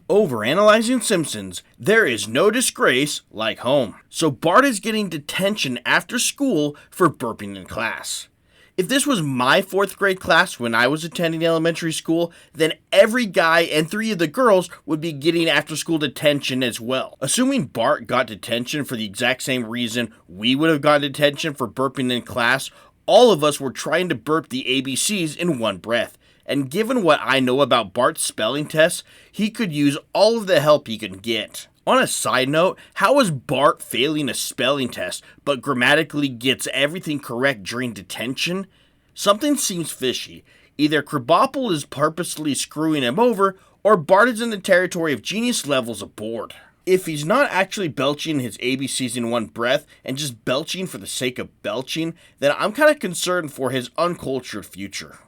Overanalyzing Simpsons, there is no disgrace like home. So Bart is getting detention after school for burping in class. If this was my 4th grade class when I was attending elementary school, then every guy and 3 of the girls would be getting after school detention as well. Assuming Bart got detention for the exact same reason we would have gotten detention for burping in class, all of us were trying to burp the ABCs in one breath. And given what I know about Bart's spelling tests, he could use all of the help he can get. On a side note, how is Bart failing a spelling test, but grammatically gets everything correct during detention? Something seems fishy. Either Krabappel is purposely screwing him over, or Bart is in the territory of genius levels aboard. If he's not actually belching his ABCs in one breath and just belching for the sake of belching, then I'm kind of concerned for his uncultured future.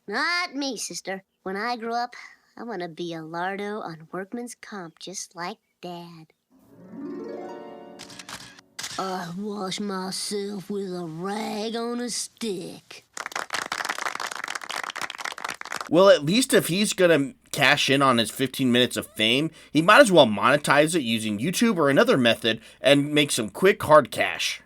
Not me, sister. When I grow up, I want to be a lardo on workman's comp just like Dad. I wash myself with a rag on a stick. Well, at least if he's gonna cash in on his 15 minutes of fame, he might as well monetize it using YouTube or another method and make some quick hard cash.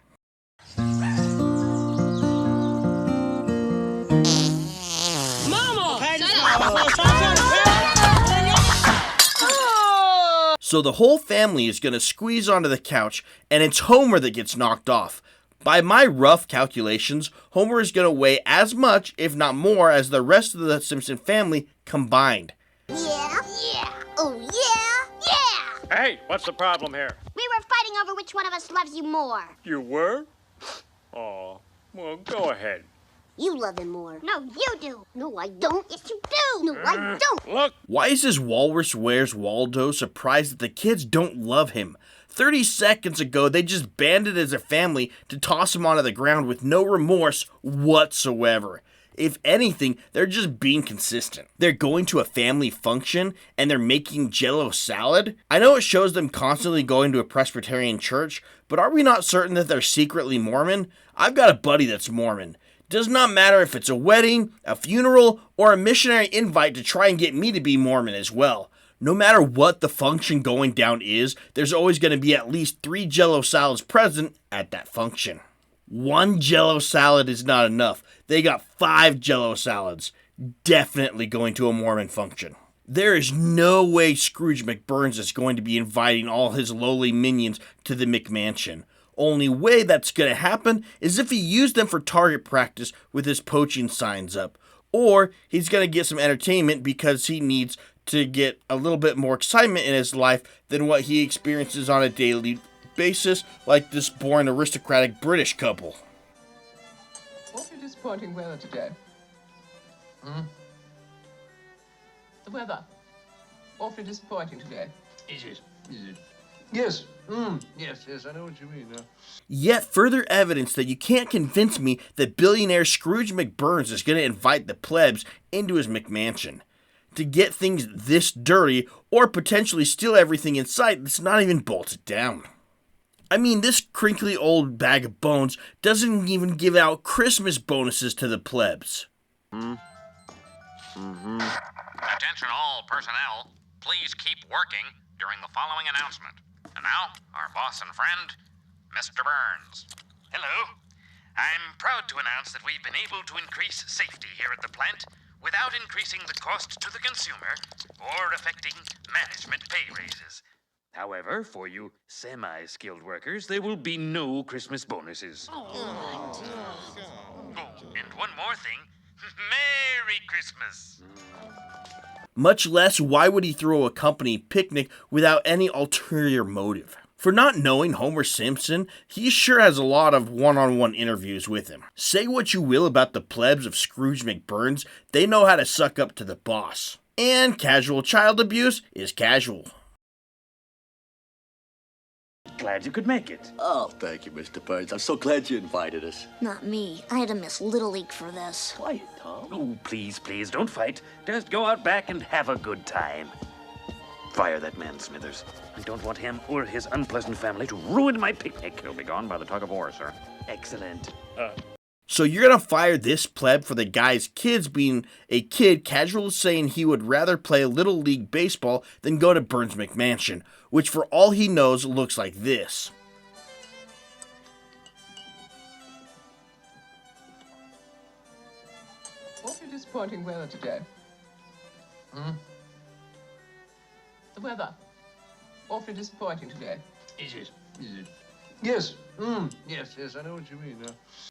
So the whole family is going to squeeze onto the couch, and it's Homer that gets knocked off. By my rough calculations, Homer is going to weigh as much, if not more, as the rest of the Simpson family combined. Yeah, oh yeah. Hey, what's the problem here? We were fighting over which one of us loves you more. You were? Oh, well, go ahead. You love him more. No, you do. No, I don't. Yes, you do. No, I don't. Look. Why is this Walrus Wears Waldo surprised that the kids don't love him? 30 seconds ago, they just banded as a family to toss him onto the ground with no remorse whatsoever. If anything, they're just being consistent. They're going to a family function and they're making jello salad. I know it shows them constantly going to a Presbyterian church, but are we not certain that they're secretly Mormon? I've got a buddy that's Mormon. Does not matter if it's a wedding, a funeral, or a missionary invite to try and get me to be Mormon as well. No matter what the function going down is, there's always going to be at least 3 jello salads present at that function. 1 jello salad is not enough. They got 5 jello salads. Definitely going to a Mormon function. There is no way Scrooge McBurns is going to be inviting all his lowly minions to the McMansion. Only way that's going to happen is if he used them for target practice with his poaching signs up. Or he's going to get some entertainment because he needs to get a little bit more excitement in his life than what he experiences on a daily basis, like this boring aristocratic British couple. Awfully disappointing weather today. The weather. Awfully disappointing today. Is it? Yes. Yes, I know what you mean. Yet further evidence that you can't convince me that billionaire Scrooge McBurns is going to invite the plebs into his McMansion to get things this dirty or potentially steal everything in sight that's not even bolted down. I mean, this crinkly old bag of bones doesn't even give out Christmas bonuses to the plebs. Attention all personnel, please keep working during the following announcement. And now, our boss and friend, Mr. Burns. Hello. I'm proud to announce that we've been able to increase safety here at the plant without increasing the cost to the consumer or affecting management pay raises. However, for you semi-skilled workers, there will be no Christmas bonuses. Oh, and one more thing. Merry Christmas. Much less, why would he throw a company picnic without any ulterior motive? For not knowing Homer Simpson, he sure has a lot of one-on-one interviews with him. Say what you will about the plebs of Scrooge McBurns, they know how to suck up to the boss. And casual child abuse is casual. Glad you could make it. Oh, thank you, Mr. Burns. I'm so glad you invited us. Not me. I had to miss Little League for this. Quiet, Tom. Oh, please, don't fight. Just go out back and have a good time. Fire that man, Smithers. I don't want him or his unpleasant family to ruin my picnic. He'll be gone by the tug of war, sir. Excellent. So you're gonna fire this pleb for the guy's kids being a kid casually saying he would rather play Little League Baseball than go to Burns McMansion, which for all he knows looks like this. Awfully disappointing weather today. The weather. Awfully disappointing today. Is it? Yes. Yes, I know what you mean.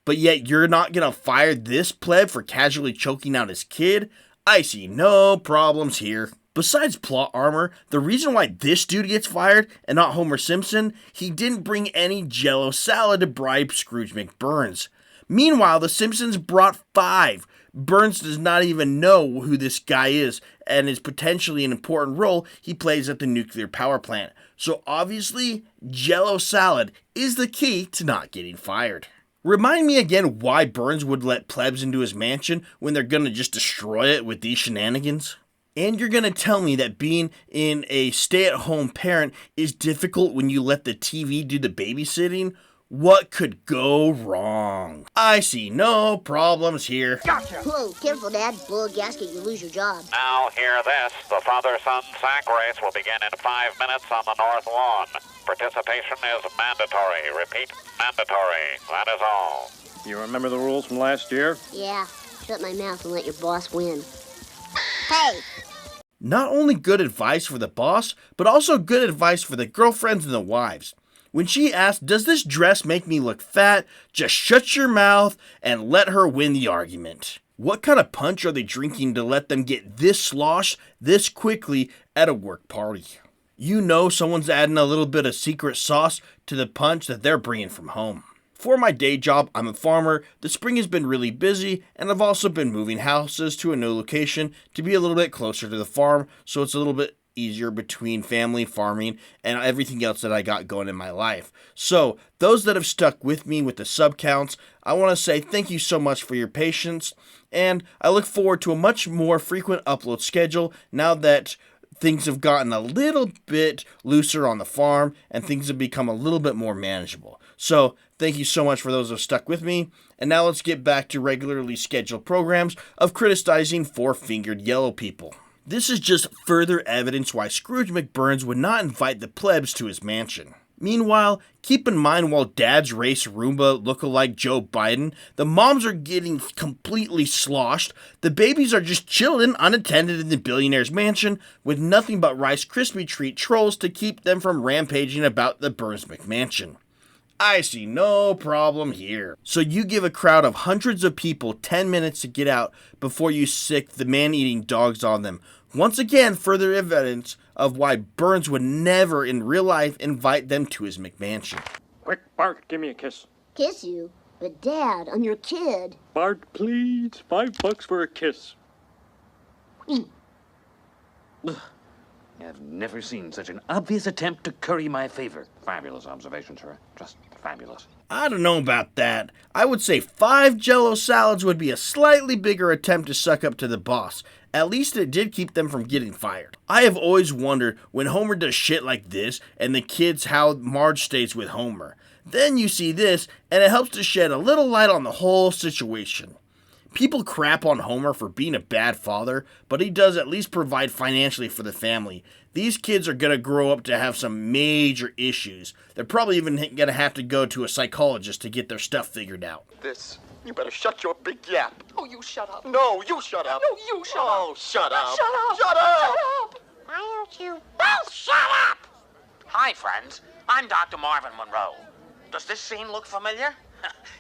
But yet you're not gonna fire this pleb for casually choking out his kid? I see no problems here. Besides plot armor, the reason why this dude gets fired and not Homer Simpson, he didn't bring any jello salad to bribe Scrooge McBurns. Meanwhile, the Simpsons brought 5. Burns does not even know who this guy is and is potentially an important role he plays at the nuclear power plant. So obviously, jello salad is the key to not getting fired. Remind me again why Burns would let plebs into his mansion when they're gonna just destroy it with these shenanigans? And you're gonna tell me that being in a stay-at-home parent is difficult when you let the TV do the babysitting? What could go wrong? I see no problems here. Whoa, careful, Dad. Blow a gasket, you lose your job. Now hear this. The father-son sack race will begin in 5 minutes on the north lawn. Participation is mandatory. Repeat, mandatory. That is all. You remember the rules from last year? Yeah, shut my mouth and let your boss win. Hey! Not only good advice for the boss, but also good advice for the girlfriends and the wives. When she asks, does this dress make me look fat? Just shut your mouth and let her win the argument. What kind of punch are they drinking to let them get this sloshed this quickly at a work party? You know someone's adding a little bit of secret sauce to the punch that they're bringing from home. For my day job, I'm a farmer. The spring has been really busy, and I've also been moving houses to a new location to be a little bit closer to the farm, so it's a little bit easier between family, farming, and everything else that I got going in my life. So, those that have stuck with me with the sub counts, I want to say thank you so much for your patience, and I look forward to a much more frequent upload schedule now that things have gotten a little bit looser on the farm and things have become a little bit more manageable. So, thank you so much for those who have stuck with me, and now let's get back to regularly scheduled programs of criticizing four-fingered yellow people. This is just further evidence why Scrooge McBurns would not invite the plebs to his mansion. Meanwhile, keep in mind while dads race Roomba lookalike Joe Biden, the moms are getting completely sloshed, the babies are just chilling unattended in the billionaire's mansion with nothing but Rice Krispie treat trolls to keep them from rampaging about the Burns McMansion. I see no problem here. So you give a crowd of hundreds of people 10 minutes to get out before you sick the man-eating dogs on them. Once again, further evidence of why Burns would never in real life invite them to his McMansion. Quick, Bart, give me a kiss. Kiss you? But Dad, I'm your kid. Bart, please. $5 for a kiss. I've never seen such an obvious attempt to curry my favor. Fabulous observation, sir. Just fabulous. I don't know about that. I would say 5 jello salads would be a slightly bigger attempt to suck up to the boss. At least it did keep them from getting fired. I have always wondered when Homer does shit like this and the kids how Marge stays with Homer. Then you see this and it helps to shed a little light on the whole situation. People crap on Homer for being a bad father, but he does at least provide financially for the family. These kids are going to grow up to have some major issues. They're probably even going to have to go to a psychologist to get their stuff figured out. You better shut your big yap. Oh, you shut up. No, you shut up. No, you shut up. Oh, shut up. Shut up. Shut up. Shut up. Why don't you? Both shut up! Hi, friends. I'm Dr. Marvin Monroe. Does this scene look familiar?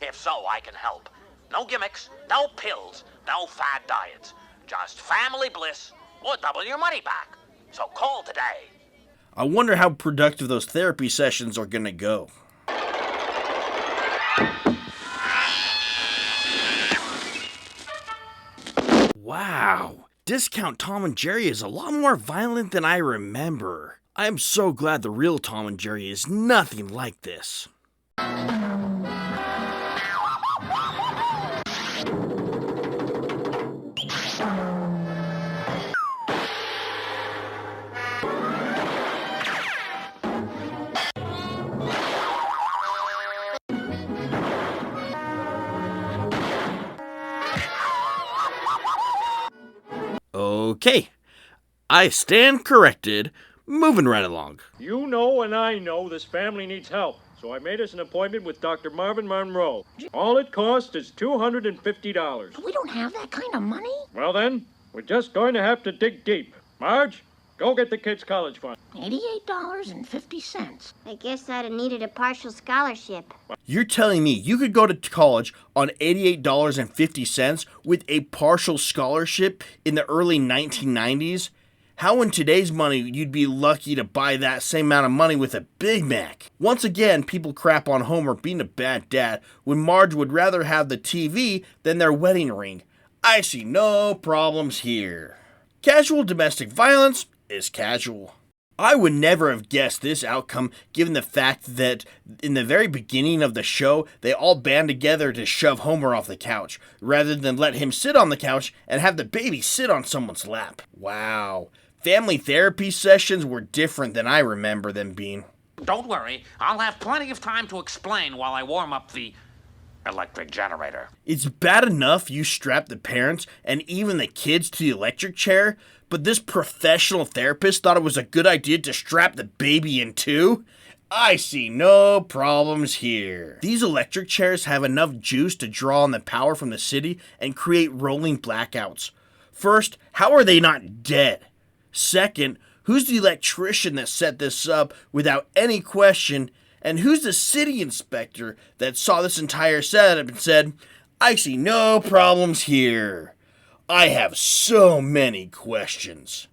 If so, I can help. No gimmicks, no pills, no fad diets. Just family bliss or double your money back. So call today. I wonder how productive those therapy sessions are going to go. Wow, Discount Tom and Jerry is a lot more violent than I remember. I am so glad the real Tom and Jerry is nothing like this. Okay, I stand corrected. Moving right along. You know and I know this family needs help, so I made us an appointment with Dr. Marvin Monroe. All it costs is $250. We don't have that kind of money. Well then, we're just going to have to dig deep. Marge, go get the kids' college fund. $88.50. I guess I'd have needed a partial scholarship. You're telling me you could go to college on $88.50 with a partial scholarship in the early 1990s? How in today's money you'd be lucky to buy that same amount of money with a Big Mac? Once again, people crap on Homer being a bad dad when Marge would rather have the TV than their wedding ring. I see no problems here. Casual domestic violence is casual. I would never have guessed this outcome given the fact that in the very beginning of the show, they all band together to shove Homer off the couch, rather than let him sit on the couch and have the baby sit on someone's lap. Wow. Family therapy sessions were different than I remember them being. Don't worry, I'll have plenty of time to explain while I warm up the electric generator. It's bad enough you strap the parents and even the kids to the electric chair, but this professional therapist thought it was a good idea to strap the baby in too? I see no problems here. These electric chairs have enough juice to draw on the power from the city and create rolling blackouts. First, how are they not dead? Second, who's the electrician that set this up without any question? And who's the city inspector that saw this entire setup and said, I see no problems here? I have so many questions.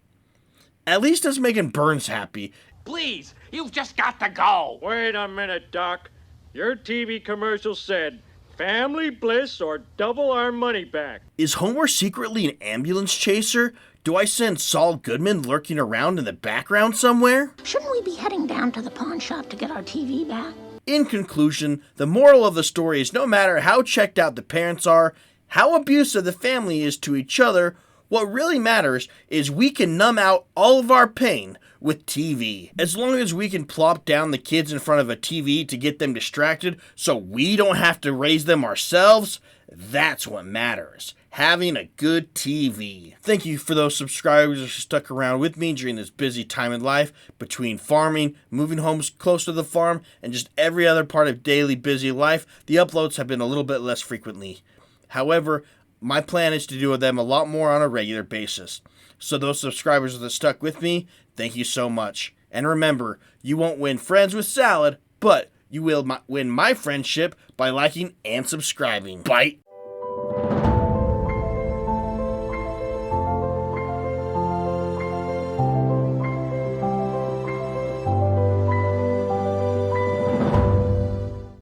At least that's making Burns happy. Please, you've just got to go. Wait a minute, Doc. Your TV commercial said, family bliss or double our money back. Is Homer secretly an ambulance chaser? Do I send Saul Goodman lurking around in the background somewhere? Shouldn't we be heading down to the pawn shop to get our TV back? In conclusion, the moral of the story is no matter how checked out the parents are, how abusive the family is to each other, what really matters is we can numb out all of our pain with TV. As long as we can plop down the kids in front of a TV to get them distracted so we don't have to raise them ourselves, that's what matters. Having a good TV. Thank you for those subscribers who stuck around with me during this busy time in life between farming, moving homes close to the farm, and just every other part of daily busy life. The uploads have been a little bit less frequently. However, my plan is to do them a lot more on a regular basis. So those subscribers that stuck with me, thank you so much. And remember, you won't win friends with salad, but you will win my friendship by liking and subscribing. Bite.